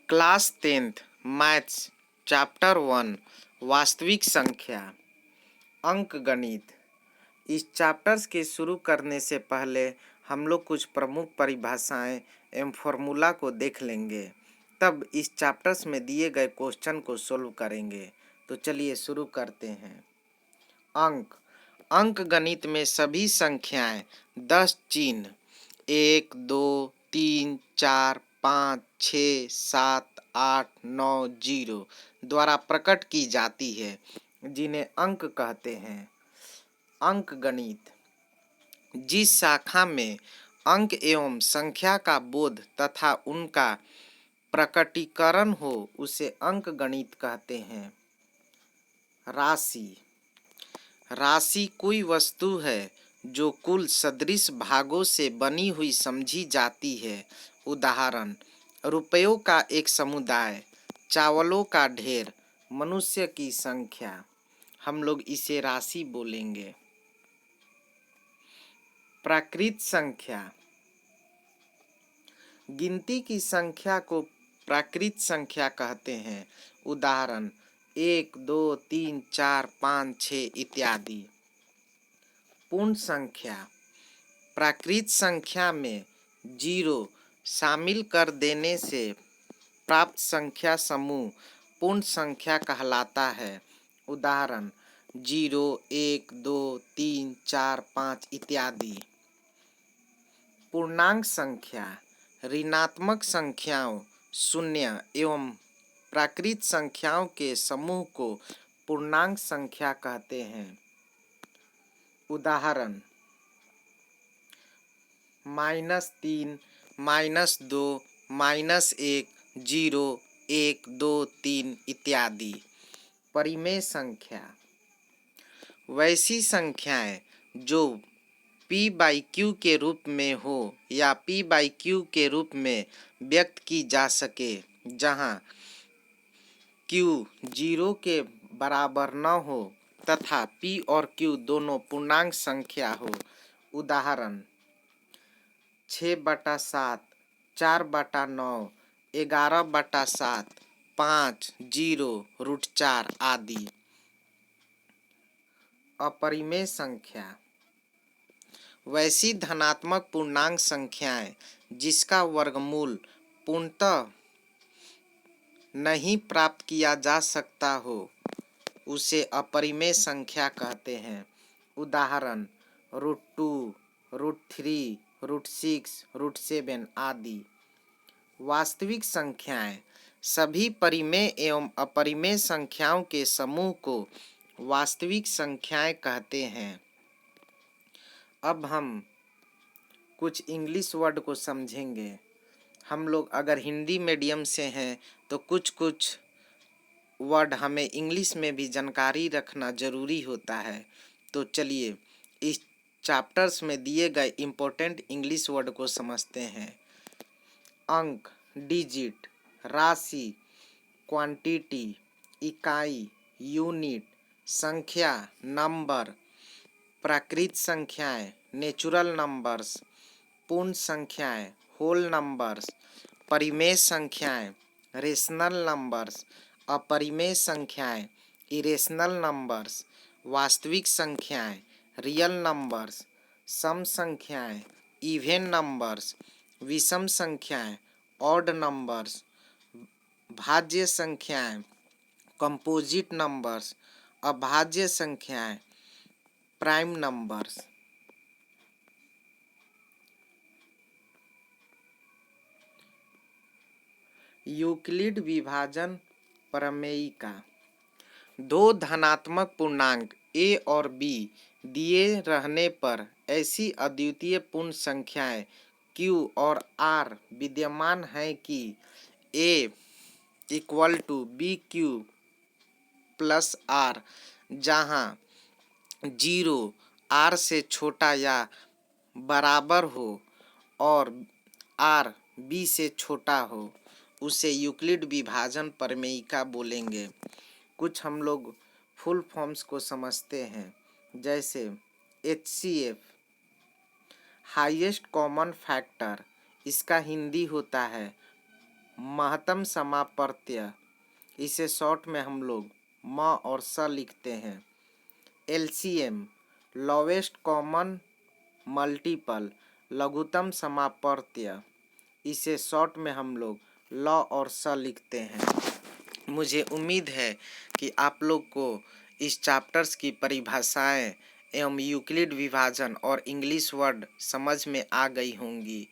Class 10th maths chapter 1 वास्तविक संख्या अंक गणित। इस चैप्टर्स के शुरू करने से पहले हम लोग कुछ प्रमुख परिभाषाएं एवं फॉर्मूला को देख लेंगे, तब इस चैप्टर्स में दिए गए क्वेश्चन को सोल्व करेंगे। तो चलिए शुरू करते हैं। अंक गणित में सभी संख्याएं 10 चिन्ह 1 2 3 4 5 6 7 8 9 0 द्वारा प्रकट की जाती है, जिन्हें अंक कहते हैं। अंक गणित जिस शाखा में अंक एवं संख्या का बोध तथा उनका प्रकटीकरण हो उसे अंक गणित कहते हैं। राशि कोई वस्तु है जो कुल सदृश भागों से बनी हुई समझी जाती है। उदाहरण, रुपयों का एक समुदाय, चावलों का ढेर, मनुष्य की संख्या। हम लोग इसे राशि बोलेंगे। प्राकृत संख्या गिनती की संख्या को प्राकृत संख्या कहते हैं। उदाहरण 1 2 3 4 5 6 इत्यादि। पूर्ण संख्या प्राकृत संख्या में 0 शामिल कर देने से प्राप्त संख्या समूह पूर्ण संख्या कहलाता है। उदाहरण 0 1 2 3 4 5 इत्यादि। पूर्णांक संख्या ऋणात्मक संख्याओं, शून्य एवं प्राकृत संख्याओं के समूह को पूर्णांक संख्या कहते हैं। उदाहरण -3 -2 -1 0 1 2 3 इत्यादि। परिमेय संख्या वैसी संख्याएं जो p/q के रूप में हो या p/q के रूप में व्यक्त की जा सके, जहां q 0 के बराबर न हो तथा p और q दोनों पूर्णांक संख्या हो। उदाहरण 6/7 4/9 11/7 5 0 √4 आदि। अपरिमेय संख्या वैसी धनात्मक पूर्णांक संख्याएं जिसका वर्गमूल पूर्णतः नहीं प्राप्त किया जा सकता हो, उसे अपरिमेय संख्या कहते हैं। उदाहरण √2 √3 √6 √7 आदि। वास्तविक संख्याएं सभी परिमेय एवं अपरिमेय संख्याओं के समूह को वास्तविक संख्याएं कहते हैं। अब हम कुछ इंग्लिश वर्ड को समझेंगे। हम लोग अगर हिंदी मीडियम से हैं तो कुछ वर्ड हमें इंग्लिश में भी जानकारी रखना ज़रूरी होता है। तो चलिए इस चैप्टर्स में दिए गए इम्पोर्टेंट इंग्लिश वर्ड को समझते हैं। अंक डिजिट, राशि क्वांटिटी, इकाई यूनिट, संख्या नंबर, प्राकृत संख्याएं नेचुरल नंबर्स, पूर्ण संख्याएं होल नंबर्स, परिमेय संख्याएं रेशनल नंबर्स, अपरिमेय संख्याएं इरेशनल नंबर्स, वास्तविक संख्याएं रियल नंबर्स, सम संख्याएं इवन नंबर्स, विषम संख्याएं ऑड नंबर्स, भाज्य संख्याएं कंपोजिट नंबर्स, अभाज्य संख्याएं प्राइम नंबर्स। यूक्लिड विभाजन प्रमेयिका दो धनात्मक पूर्णांक a और b दिए रहने पर ऐसी अद्वितीय पूर्ण संख्याएं q और r विद्यमान हैं कि a = bq + r, जहां 0 r से छोटा या बराबर हो और r b से छोटा हो, उसे यूक्लिड विभाजन प्रमेयिका बोलेंगे। कुछ हम लोग फुल फॉर्म्स को समझते हैं, जैसे HCF हाईएस्ट कॉमन फैक्टर, इसका हिंदी होता है महत्तम समापर्त्य, इसे शॉर्ट में हम लोग म और स लिखते हैं। एलसीएम, लोवेस्ट कॉमन मल्टीपल, लघुत्तम समापर्त्य, इसे शॉर्ट में हम लोग ल और स लिखते हैं। मुझे उम्मीद है कि आप लोग को इस चैप्टर्स की परिभाषाएं एवं यूक्लिड विभाजन और इंग्लिश वर्ड समझ में आ गई होंगी।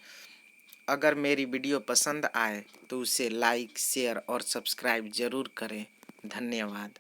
अगर मेरी वीडियो पसंद आए तो उसे लाइक, शेयर और सब्सक्राइब ज़रूर करें। धन्यवाद।